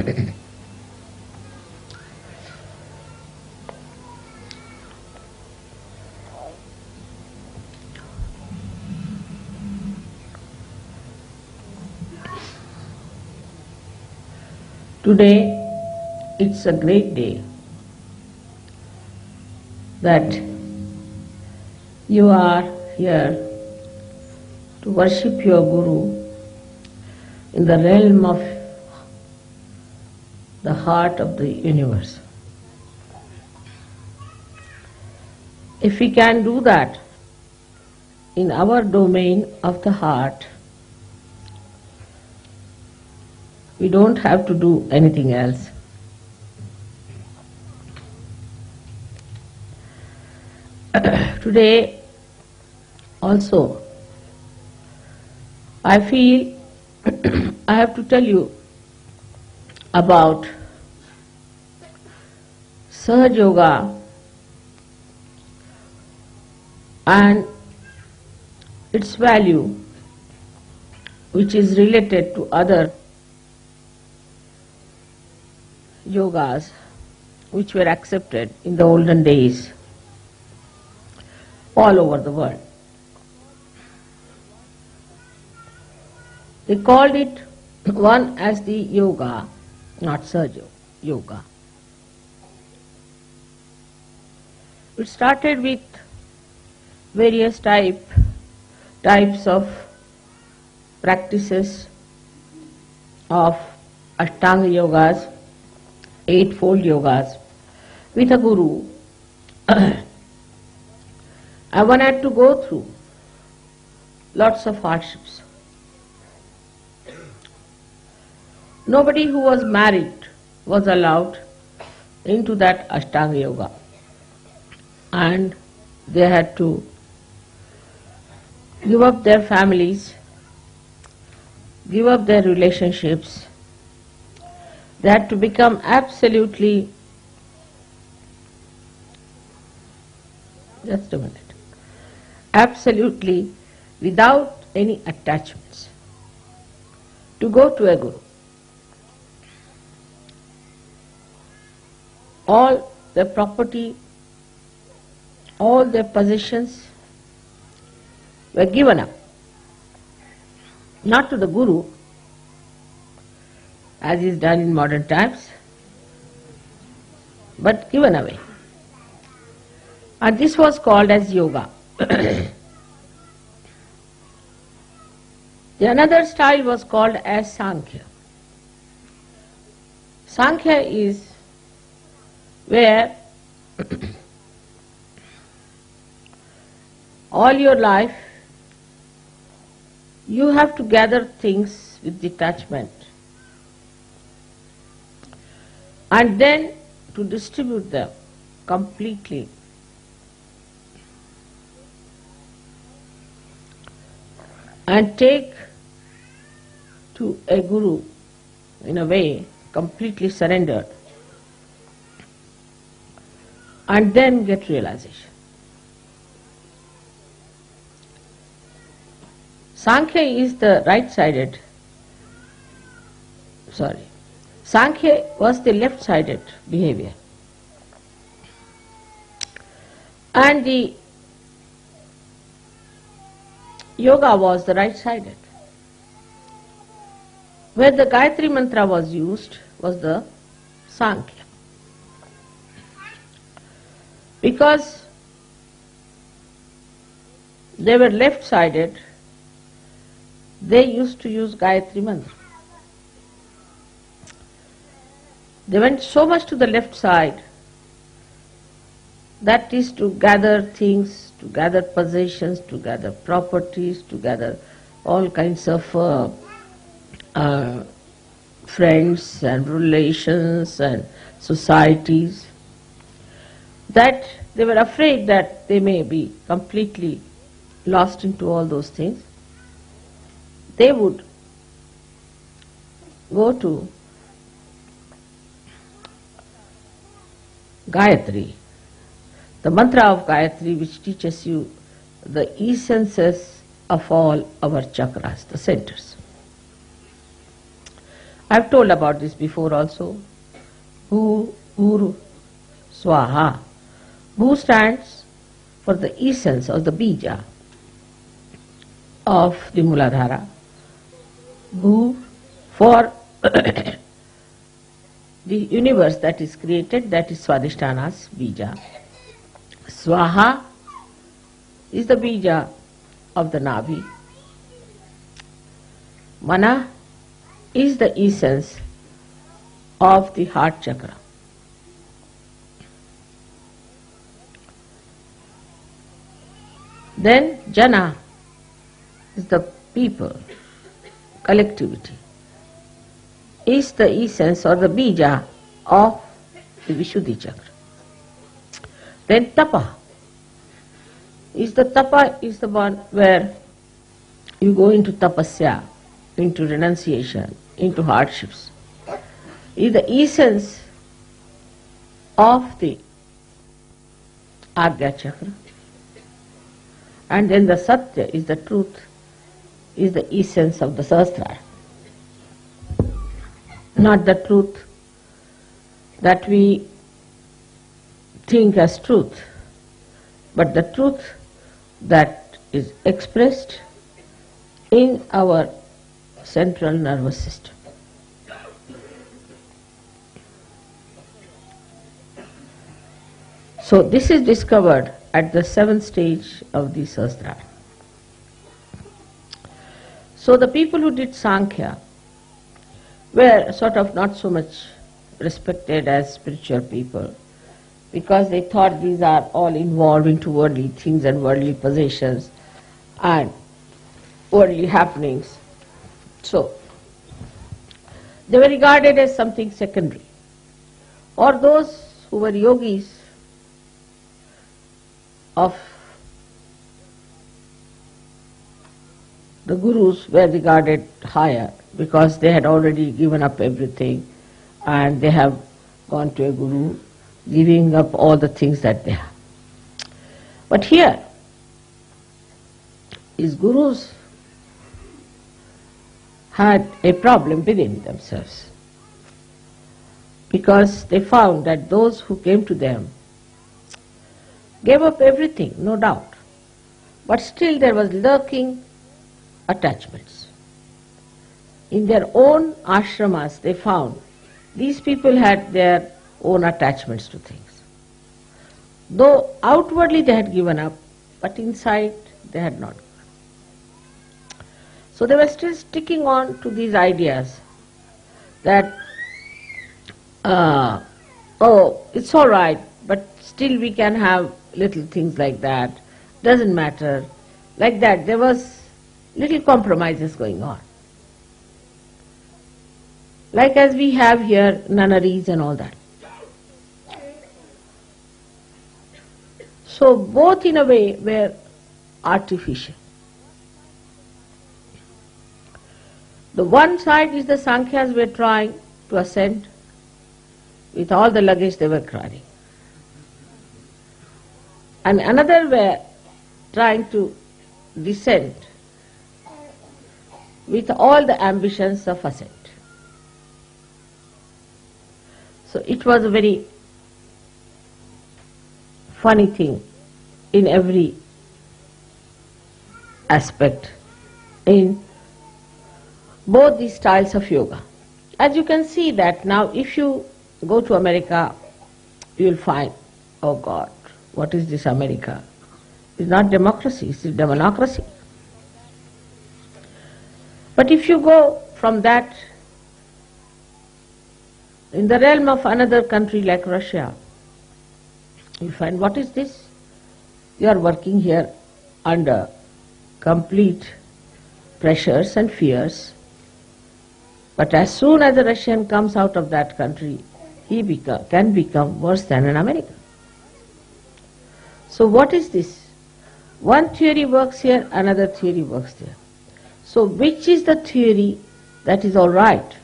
Today, it's a great day that you are here to worship your Guru in the realm of the heart of the universe. If we can do that in our domain of the heart, we don't have to do anything else. Today also, I feel I have to tell you about Sahaja Yoga and its value, which is related to other yogas which were accepted in the olden days all over the world. They called it one as the yoga, not Sahaja Yoga. It started with various types of practices of Ashtanga yogas, eightfold yogas, with a guru. I one had to go through lots of hardships. Nobody who was married was allowed into that Ashtanga yoga, and they had to give up their families, give up their relationships. They had to become absolutely, just a minute, absolutely without any attachments to go to a guru. All their property, all their possessions were given up, not to the guru, as is done in modern times, but given away. And this was called as yoga. The another style was called as Sankhya. Sankhya is where all your life you have to gather things with detachment and then to distribute them completely. And take to a guru, in a way, completely surrendered, and then get realization. Sankhya is the right-sided, Sankhya was the left-sided behavior. And the yoga was the right-sided. Where the Gayatri mantra was used was the Sankhya. Because they were left-sided, they used to use Gayatri mantra. They went so much to the left side, that is to gather things, to gather possessions, to gather properties, to gather all kinds of friends and relations and societies, that they were afraid that they may be completely lost into all those things. They would go to Gayatri, the mantra of Gayatri, which teaches you the essences of all our chakras, the centers. I've told about this before also. Bhu, Uru, Swaha. Bhu stands for the essence or the bija of the Muladhara. Bhu for the universe that is created, that is Swadhisthana's bija. Swaha is the bija of the Navi. Mana is the essence of the heart chakra. Then Jana is the people, collectivity, is the essence or the bija of the Vishuddhi chakra. Then Tapa is the one where you go into tapasya, into renunciation, into hardships. Is the essence of the Agya chakra. And then the Satya is the truth, is the essence of the Sahasrara. Not the truth that we think as truth, but the truth that is expressed in our central nervous system. So this is discovered at the 7th stage of the Sahasrara. So the people who did Sankhya were sort of not so much respected as spiritual people, because they thought these are all involved into worldly things and worldly possessions and worldly happenings. So they were regarded as something secondary. Or those who were yogis of the gurus were regarded higher, because they had already given up everything and they have gone to a guru, giving up all the things that they have. But here is gurus had a problem within themselves, because they found that those who came to them gave up everything, no doubt, but still there was lurking attachments. In their own ashramas they found these people had their own attachments to things. Though outwardly they had given up, but inside they had not. So they were still sticking on to these ideas that, oh, it's all right, but still we can have little things like that, doesn't matter. Like that, there was little compromises going on. Like as we have here nunneries and all that. So both in a way were artificial. The one side is the Sankhyas were trying to ascend. With all the luggage they were carrying. And another were trying to descend with all the ambitions of ascent. So it was a very funny thing in every aspect in both these styles of yoga. As you can see that now if you go to America, you will find, oh God, what is this America? It's not democracy, it's demonocracy. But if you go from that in the realm of another country like Russia, you find, what is this? You are working here under complete pressures and fears. But as soon as a Russian comes out of that country, he can become worse than an American. So what is this? One theory works here, another theory works there. So which is the theory that is all right?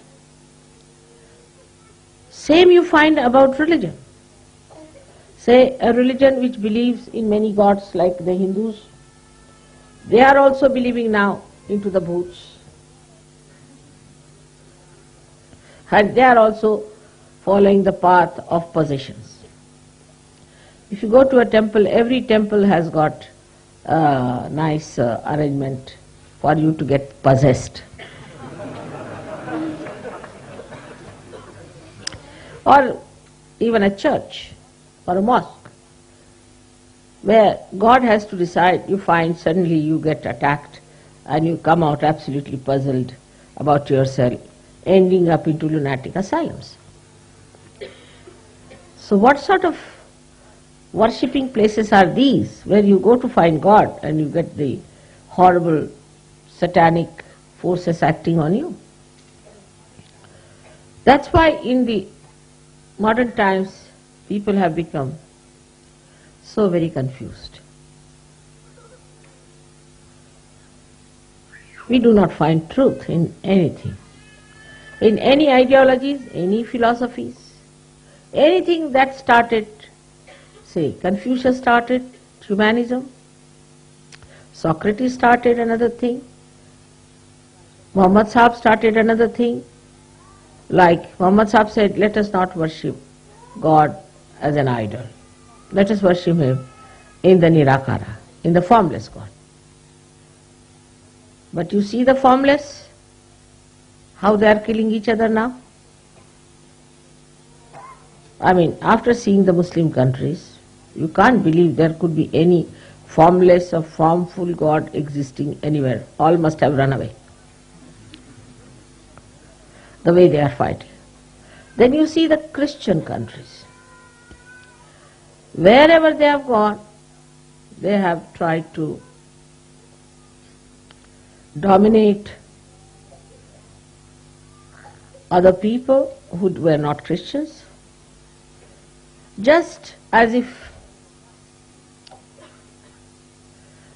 Same you find about religion. Say a religion which believes in many gods like the Hindus, they are also believing now into the bhoots. And they are also following the path of possessions. If you go to a temple, every temple has got a nice arrangement for you to get possessed. Or even a church or a mosque, where God has to decide, you find suddenly you get attacked and you come out absolutely puzzled about yourself, ending up into lunatic asylums. So what sort of worshipping places are these, where you go to find God and you get the horrible satanic forces acting on you? That's why in the modern times people have become so very confused. We do not find truth in anything, in any ideologies, any philosophies, anything that started, say, Confucius started humanism, Socrates started another thing, Muhammad Sahib started another thing. Like Muhammad Sahib said, let us not worship God as an idol. Let us worship Him in the Nirakara, in the formless God. But you see the formless, how they are killing each other now? I mean, after seeing the Muslim countries, you can't believe there could be any formless or formful God existing anywhere. All must have run away, the way they are fighting. Then you see the Christian countries. Wherever they have gone, they have tried to dominate other people who were not Christians, just as if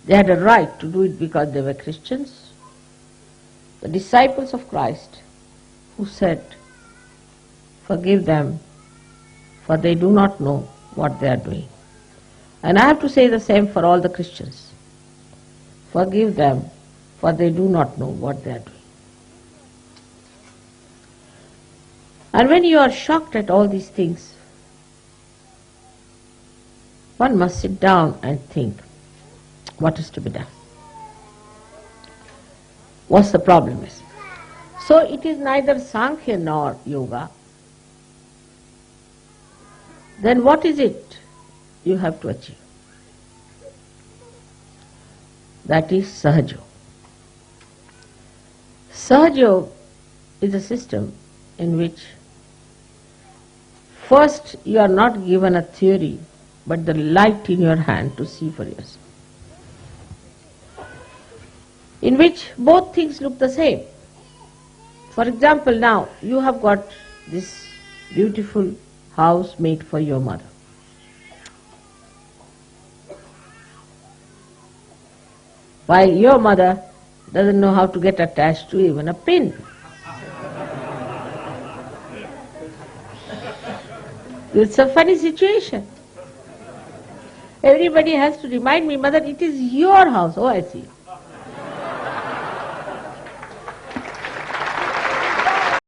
they had a right to do it because they were Christians. The disciples of Christ who said, forgive them, for they do not know what they are doing. And I have to say the same for all the Christians. Forgive them, for they do not know what they are doing. And when you are shocked at all these things, one must sit down and think, what is to be done? What's the problem is? So it is neither Sankhya nor Yoga. Then what is it you have to achieve? That is Sahaja. Sahaja is a system in which first you are not given a theory, but the light in your hand to see for yourself, in which both things look the same. For example, now you have got this beautiful house made for your mother. While your mother doesn't know how to get attached to even a pin. It's a funny situation. Everybody has to remind me, mother, it is your house. Oh, I see.